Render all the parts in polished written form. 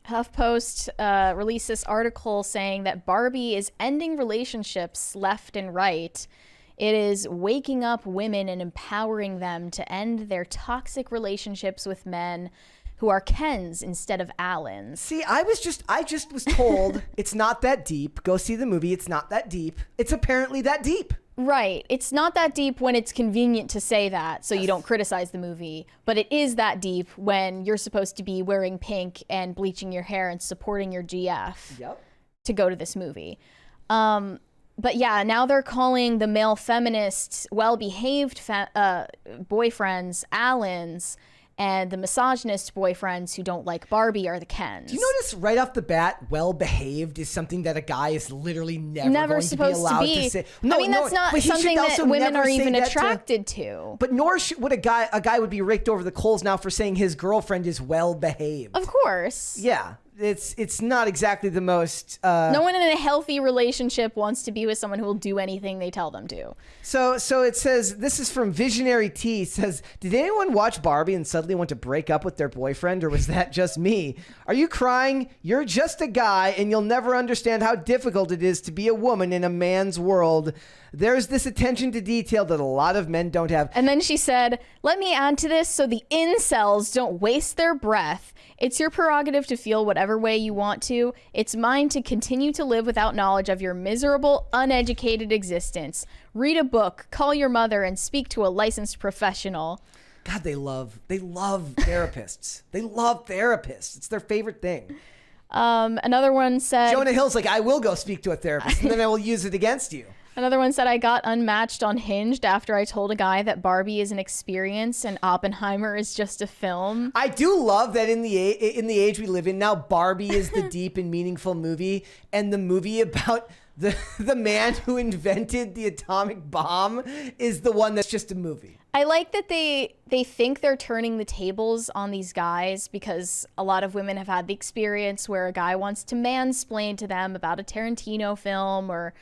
HuffPost released this article saying that Barbie is ending relationships left and right. It is waking up women and empowering them to end their toxic relationships with men who are Kens instead of Allens. See, I just was told it's not that deep. Go see the movie. It's not that deep. It's apparently that deep. Right. It's not that deep when it's convenient to say that, so you don't criticize the movie. But it is that deep when you're supposed to be wearing pink and bleaching your hair and supporting your GF to go to this movie. But yeah, now they're calling the male feminists well-behaved boyfriends Allens, and the misogynist boyfriends who don't like Barbie are the Kens. Do you notice right off the bat, well-behaved is something that a guy is literally never going supposed to be allowed to say. No, I mean, that's not something that women are even attracted to. But nor would a guy would be raked over the coals now for saying his girlfriend is well-behaved. Of course. Yeah. It's not exactly the most... No one in a healthy relationship wants to be with someone who will do anything they tell them to. So it says, this is from Visionary T, says, did anyone watch Barbie and suddenly want to break up with their boyfriend, or was that just me? Are you crying? You're just a guy, and you'll never understand how difficult it is to be a woman in a man's world. There's this attention to detail that a lot of men don't have. And then she said, let me add to this so the incels don't waste their breath. It's your prerogative to feel whatever way you want to. It's mine to continue to live without knowledge of your miserable, uneducated existence. Read a book, call your mother, and speak to a licensed professional. God, they love therapists. They love therapists. It's their favorite thing. Another one said... Jonah Hill's like, I will go speak to a therapist, and then I will use it against you. Another one said, I got unmatched on Hinged after I told a guy that Barbie is an experience and Oppenheimer is just a film. I do love that in the age we live in now, Barbie is the deep and meaningful movie, and the movie about the man who invented the atomic bomb is the one that's just a movie. I like that they think they're turning the tables on these guys, because a lot of women have had the experience where a guy wants to mansplain to them about a Tarantino film or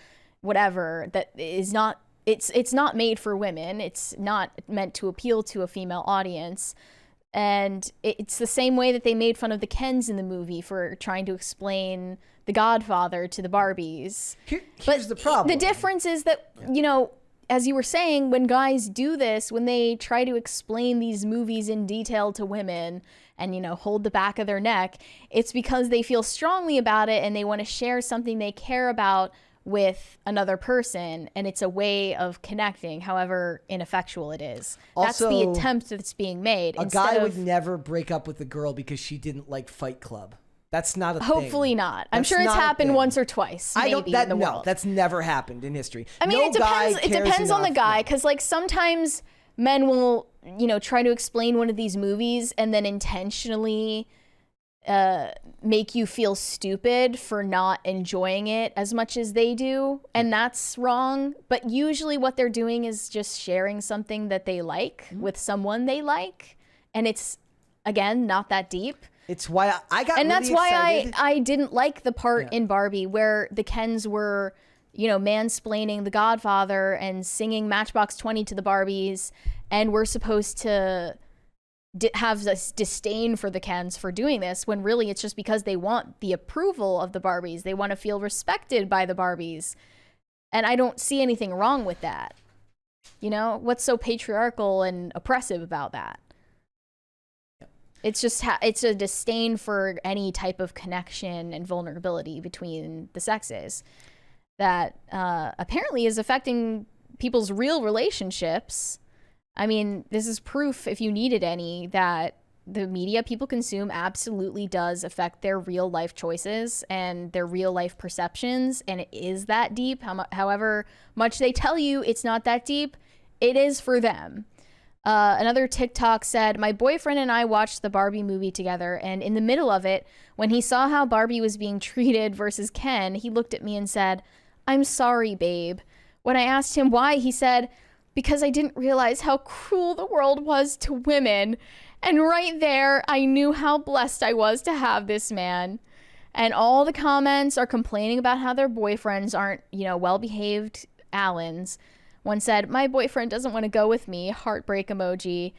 whatever that is not, it's not made for women. It's not meant to appeal to a female audience. And it's the same way that they made fun of the Kens in the movie for trying to explain The Godfather to the Barbies. Here's the problem. The difference is that, you know, as you were saying, when guys do this, when they try to explain these movies in detail to women and, you know, hold the back of their neck, it's because they feel strongly about it and they want to share something they care about with another person, and it's a way of connecting, however ineffectual it is. That's Also, the attempt that's being made. A guy would never break up with a girl because she didn't like Fight Club. That's not a thing. Hopefully not. I'm sure it's happened once or twice. Maybe in the world. That's never happened in history. I mean, it depends on the guy, because like sometimes men will, you know, try to explain one of these movies and then intentionally make you feel stupid for not enjoying it as much as they do, and that's wrong. But usually what they're doing is just sharing something that they like with someone they like, and it's, again, not that deep. It's why I got and really that's why excited. I didn't like the part in Barbie where the Kens were, you know, mansplaining The Godfather and singing Matchbox 20 to the Barbies, and we're supposed to have this disdain for the Kens for doing this, when really it's just because they want the approval of the Barbies. They want to feel respected by the Barbies. And I don't see anything wrong with that. You know, what's so patriarchal and oppressive about that? It's just, it's a disdain for any type of connection and vulnerability between the sexes that apparently is affecting people's real relationships. I mean, this is proof, if you needed any, that the media people consume absolutely does affect their real life choices and their real life perceptions. And it is that deep. However much they tell you it's not that deep, it is for them. Another TikTok said, my boyfriend and I watched the Barbie movie together, and in the middle of it, when he saw how Barbie was being treated versus Ken, he looked at me and said, I'm sorry, babe. When I asked him why, he said, because I didn't realize how cruel the world was to women. And right there, I knew how blessed I was to have this man. And all the comments are complaining about how their boyfriends aren't, you know, well-behaved Allens. One said, my boyfriend doesn't want to go with me, heartbreak emoji.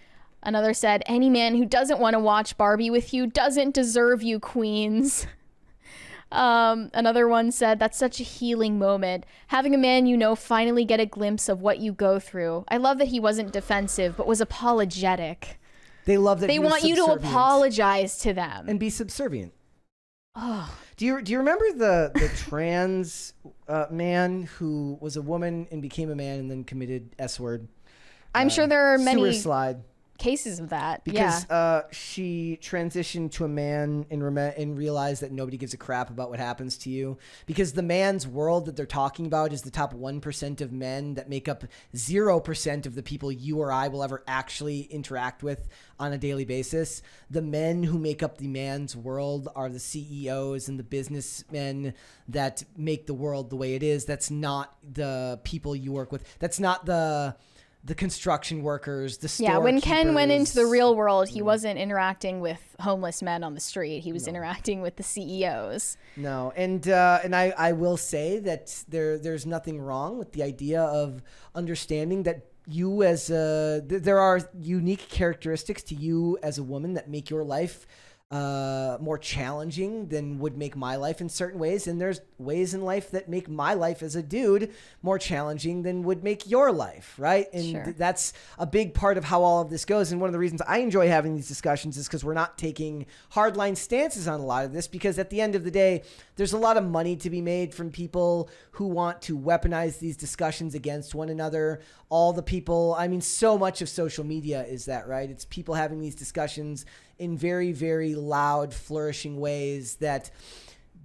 Another said, any man who doesn't want to watch Barbie with you doesn't deserve you, queens. Another one said, that's such a healing moment. Having a man you know finally get a glimpse of what you go through. I love that he wasn't defensive, but was apologetic. They love that they want you to apologize to them. And be subservient. Oh. Do you remember the trans man who was a woman and became a man and then committed S-word? I'm sure there are many sewer slide. Cases of that. Because she transitioned to a man and realized that nobody gives a crap about what happens to you. Because the man's world that they're talking about is the top 1% of men that make up 0% of the people you or I will ever actually interact with on a daily basis. The men who make up the man's world are the CEOs and the businessmen that make the world the way it is. That's not the people you work with. That's not the construction workers, the store when keepers. Ken went into the real world, he wasn't interacting with homeless men on the street. He was interacting with the CEOs. No, and I will say that there's nothing wrong with the idea of understanding that you there are unique characteristics to you as a woman that make your life more challenging than would make my life in certain ways, and there's ways in life that make my life as a dude more challenging than would make your life, right? And sure. That's a big part of how all of this goes. And one of the reasons I enjoy having these discussions is because we're not taking hardline stances on a lot of this, because at the end of the day, there's a lot of money to be made from people who want to weaponize these discussions against one another. All the people, I mean, so much of social media is that, right? It's people having these discussions in very, very loud, flourishing ways that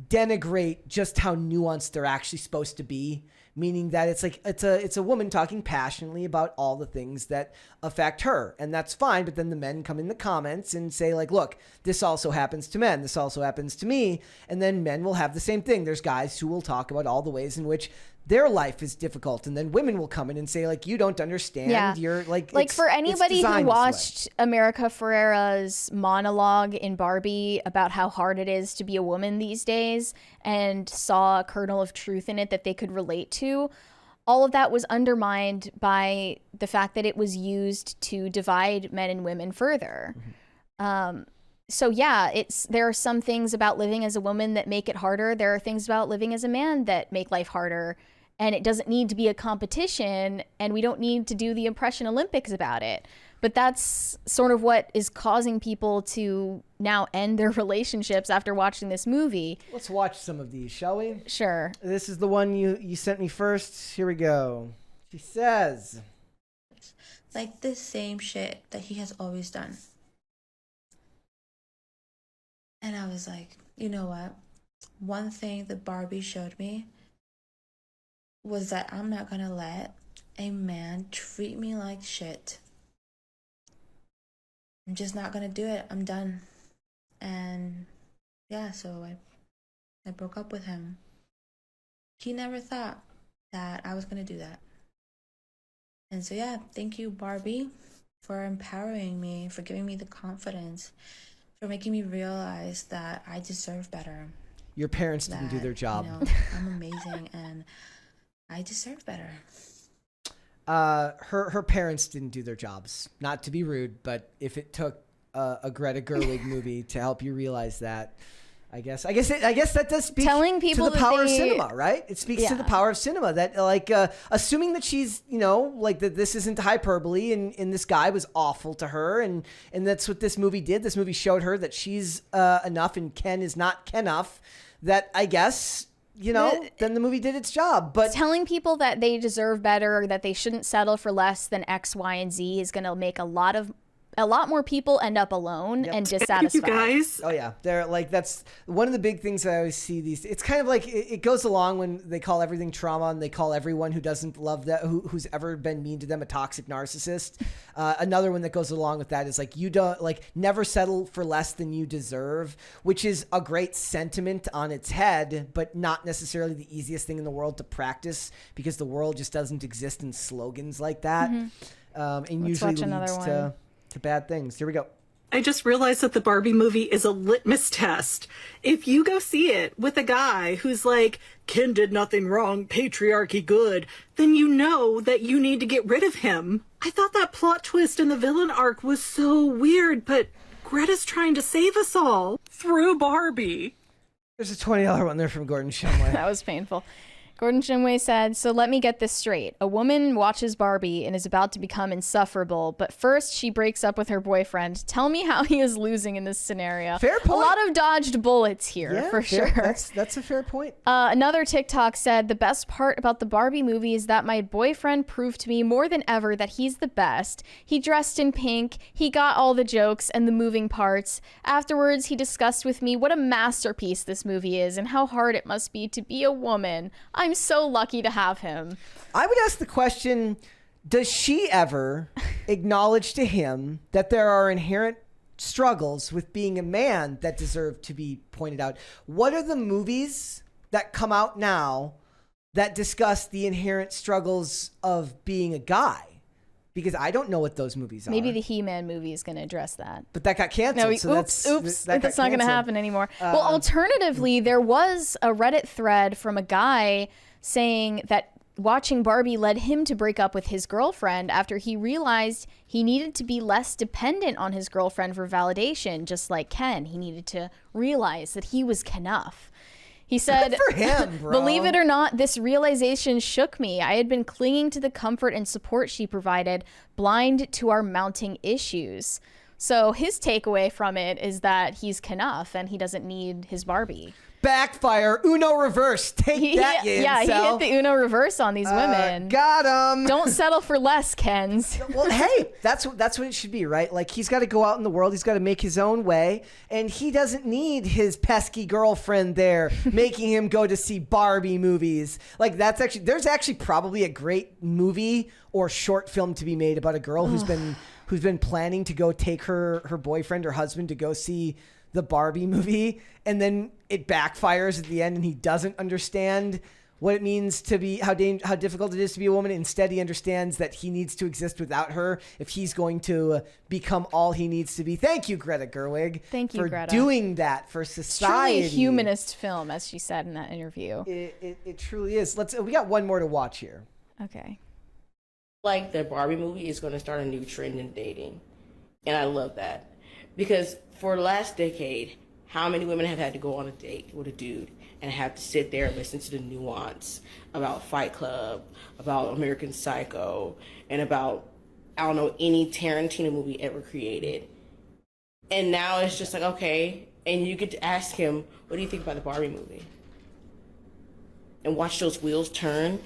denigrate just how nuanced they're actually supposed to be. Meaning that it's like it's a woman talking passionately about all the things that affect her, and that's fine. But then the men come in the comments and say like, "Look, this also happens to men. This also happens to me." And then men will have the same thing. There's guys who will talk about all the ways in which their life is difficult, and then women will come in and say like, "You don't understand." Yeah. You're like for anybody who watched America Ferrera's monologue in Barbie about how hard it is to be a woman these days and saw a kernel of truth in it that they could relate to, all of that was undermined by the fact that it was used to divide men and women further. Mm-hmm. So yeah, there are some things about living as a woman that make it harder. There are things about living as a man that make life harder. And it doesn't need to be a competition, and we don't need to do the Impression Olympics about it. But that's sort of what is causing people to now end their relationships after watching this movie. Let's watch some of these, shall we? Sure. This is the one you sent me first. Here we go. She says, like the same shit that he has always done. And I was like, you know what? One thing that Barbie showed me was that I'm not gonna let a man treat me like shit. I'm just not gonna do it. I'm done. And yeah, so I broke up with him. He never thought that I was gonna do that. And so yeah, thank you, Barbie, for empowering me, for giving me the confidence, for making me realize that I deserve better. Your parents didn't do their job. You know, I'm amazing and I deserve better. Her parents didn't do their jobs. Not to be rude, but if it took a Greta Gerwig movie to help you realize that, I guess that does speak telling people to the power of cinema, right? It speaks to the power of cinema that like assuming that she's, you know, like that this isn't hyperbole and this guy was awful to her and that's what this movie did. This movie showed her that she's enough and Ken is not Ken-uff. That I guess, you know, then the movie did its job. But telling people that they deserve better or that they shouldn't settle for less than X, Y, and Z is going to make a lot more people end up alone and dissatisfied. You guys. Oh yeah, they're like, that's one of the big things I always see these. It's kind of like it goes along when they call everything trauma and they call everyone who doesn't love that who's ever been mean to them a toxic narcissist. Another one that goes along with that is like, you don't like never settle for less than you deserve, which is a great sentiment on its head, but not necessarily the easiest thing in the world to practice because the world just doesn't exist in slogans like that. And Let's usually watch another leads one. to bad things. Here we go. I just realized that the Barbie movie is a litmus test. If you go see it with a guy who's like, Ken did nothing wrong, patriarchy good, then you know that you need to get rid of him. I thought that plot twist in the villain arc was so weird, but Greta's trying to save us all through Barbie. There's a $20 one there from Gordon Shumway. That was painful. Gordon Shumway said, so let me get this straight. A woman watches Barbie and is about to become insufferable, but first she breaks up with her boyfriend. Tell me how he is losing in this scenario. Fair point. A lot of dodged bullets here, Yeah, for fair. sure. That's a fair point. Another TikTok said, the best part about the Barbie movie is that my boyfriend proved to me more than ever that he's the best. He dressed in pink. He got all the jokes and the moving parts. Afterwards, he discussed with me what a masterpiece this movie is and how hard it must be to be a woman. I'm so lucky to have him. I would ask the question, does she ever acknowledge to him that there are inherent struggles with being a man that deserve to be pointed out? What are the movies that come out now that discuss the inherent struggles of being a guy? Because I don't know what those movies are. Maybe the He-Man movie is going to address that. But that got canceled. No, so oops. that That's got not going to canceled. happen anymore. Well, alternatively, there was a Reddit thread from a guy saying that watching Barbie led him to break up with his girlfriend after he realized he needed to be less dependent on his girlfriend for validation, just like Ken. He needed to realize that he was Kenough. He said, Good for him, bro. Believe it or not, this realization shook me. I had been clinging to the comfort and support she provided, blind to our mounting issues. So his takeaway from it is that he's Kenough and he doesn't need his Barbie. Backfire. Uno reverse. Take that, you Yeah, he incel. hit the Uno reverse on these women. Got him. Don't settle for less, Kens. Well, hey, that's what it should be, right? Like, he's got to go out in the world. He's got to make his own way. And he doesn't need his pesky girlfriend there making him go to see Barbie movies. Like, there's actually probably a great movie or short film to be made about a girl who's been planning to go take her boyfriend or husband to go see the Barbie movie, and then it backfires at the end and he doesn't understand what it means to be, how difficult it is to be a woman. Instead, he understands that he needs to exist without her if he's going to become all he needs to be. Thank you, Greta Gerwig. Thank you, for Greta. doing that for society. Truly a humanist film, as she said in that interview. It truly is. We got one more to watch here. Okay. Like the Barbie movie is going to start a new trend in dating. And I love that. Because for the last decade, how many women have had to go on a date with a dude and have to sit there and listen to the nuance about Fight Club, about American Psycho, and about, I don't know, any Tarantino movie ever created. And now it's just like, okay, and you get to ask him, what do you think about the Barbie movie? And watch those wheels turn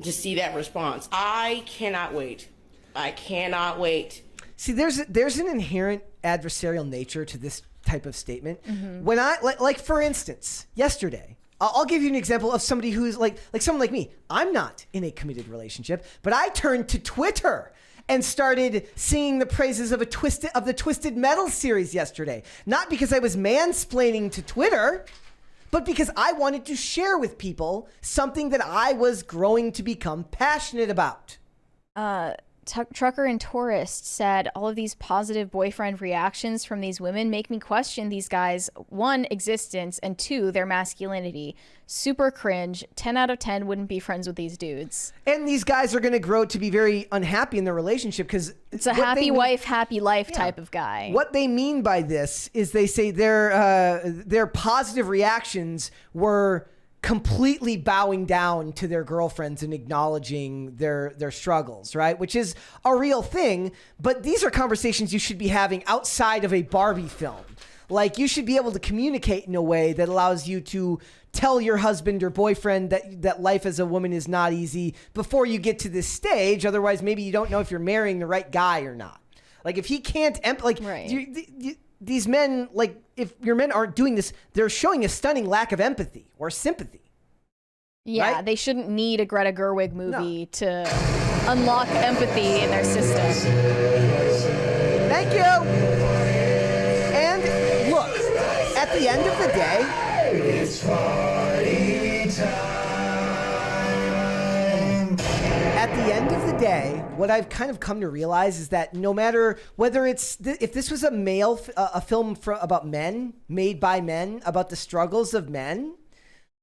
to see that response. I cannot wait. I cannot wait. See, there's an inherent adversarial nature to this type of statement. When I like for instance, yesterday, I'll give you an example of somebody who's like someone like me. I'm not in a committed relationship, but I turned to Twitter and started singing the praises of the Twisted Metal series yesterday. Not because I was mansplaining to Twitter, but because I wanted to share with people something that I was growing to become passionate about. Trucker and Tourist said, all of these positive boyfriend reactions from these women make me question these guys, 1, existence, and 2, their masculinity. Super cringe. 10 out of 10 wouldn't be friends with these dudes. And these guys are going to grow to be very unhappy in their relationship because It's a happy wife, happy life type of guy. What they mean by this is they say their positive reactions were completely bowing down to their girlfriends and acknowledging their struggles, right? Which is a real thing, but these are conversations you should be having outside of a Barbie film. Like, you should be able to communicate in a way that allows you to tell your husband or boyfriend that life as a woman is not easy before you get to this stage. Otherwise, maybe you don't know if you're marrying the right guy or not. Like, if he can't, Right. these men, like, if your men aren't doing this, they're showing a stunning lack of empathy or sympathy. Yeah, right? they shouldn't need a Greta Gerwig movie to unlock empathy in their system. Thank you. And look, at the end of the day, the end of the day, what I've kind of come to realize is that no matter whether it's if this was a film about men, made by men, about the struggles of men,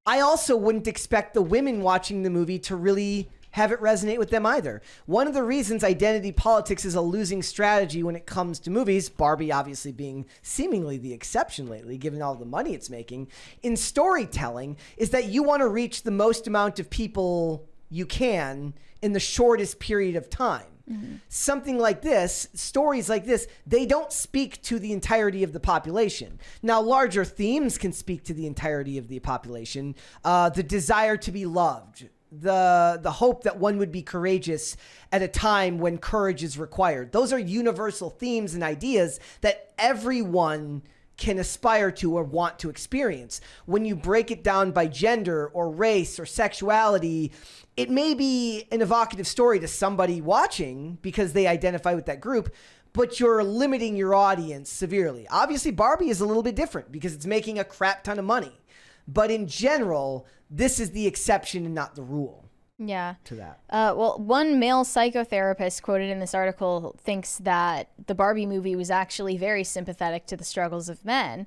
I also wouldn't expect the women watching the movie to really have it resonate with them either. One of the reasons identity politics is a losing strategy when it comes to movies, Barbie obviously being seemingly the exception lately, given all the money it's making, in storytelling, is that you want to reach the most amount of people you can in the shortest period of time. Mm-hmm. Something like this, stories like this, they don't speak to the entirety of the population. Now, larger themes can speak to the entirety of the population. The desire to be loved, the hope that one would be courageous at a time when courage is required. Those are universal themes and ideas that everyone can aspire to or want to experience. When you break it down by gender or race or sexuality, it may be an evocative story to somebody watching because they identify with that group, but you're limiting your audience severely. Obviously, Barbie is a little bit different because it's making a crap ton of money. But in general, this is the exception and not the rule. Yeah. To that. Well, one male psychotherapist quoted in this article thinks that the Barbie movie was actually very sympathetic to the struggles of men.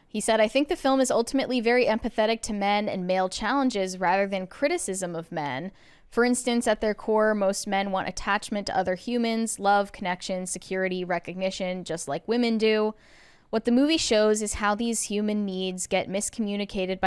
He said, "I think the film is ultimately very empathetic to men and male challenges rather than criticism of men. For instance, at their core, most men want attachment to other humans, love, connection, security, recognition, just like women do. What the movie shows is how these human needs get miscommunicated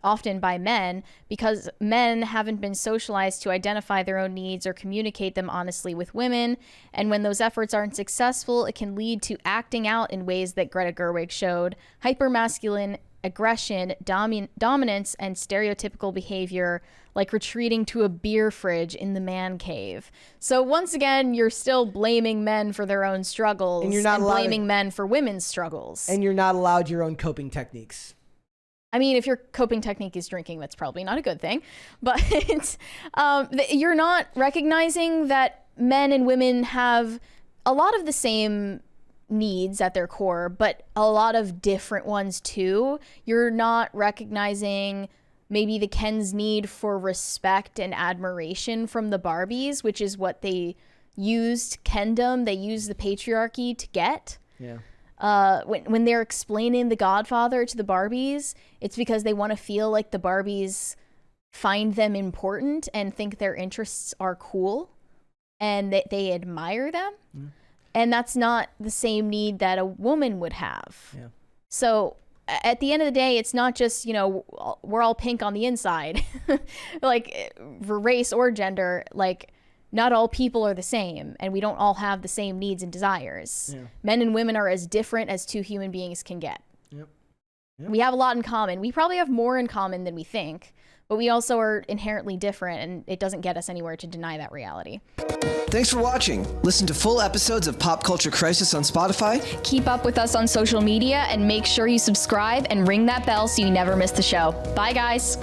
often by men because men haven't been socialized to identify their own needs or communicate them honestly with women. And when those efforts aren't successful, it can lead to acting out in ways that Greta Gerwig showed, hypermasculine aggression, dominance, and stereotypical behavior like retreating to a beer fridge in the man cave." So once again, you're still blaming men for their own struggles and you're not blaming men for women's struggles. And you're not allowed your own coping techniques. I mean, if your coping technique is drinking, that's probably not a good thing. But you're not recognizing that men and women have a lot of the same needs at their core, but a lot of different ones too. You're not recognizing maybe the Ken's need for respect and admiration from the Barbies, which is what they used Kendom, they used the patriarchy to get. Yeah. When they're explaining The Godfather to the Barbies, it's because they want to feel like the Barbies find them important and think their interests are cool and that they admire them. Mm. And that's not the same need that a woman would have. Yeah. So at the end of the day, it's not just, we're all pink on the inside, like for race or gender, like not all people are the same and we don't all have the same needs and desires. Yeah. Men and women are as different as two human beings can get. Yep. Yep. We have a lot in common. We probably have more in common than we think, but we also are inherently different, and it doesn't get us anywhere to deny that reality. Thanks for watching. Listen to full episodes of Pop Culture Crisis on Spotify. Keep up with us on social media and make sure you subscribe and ring that bell so you never miss the show. Bye, guys.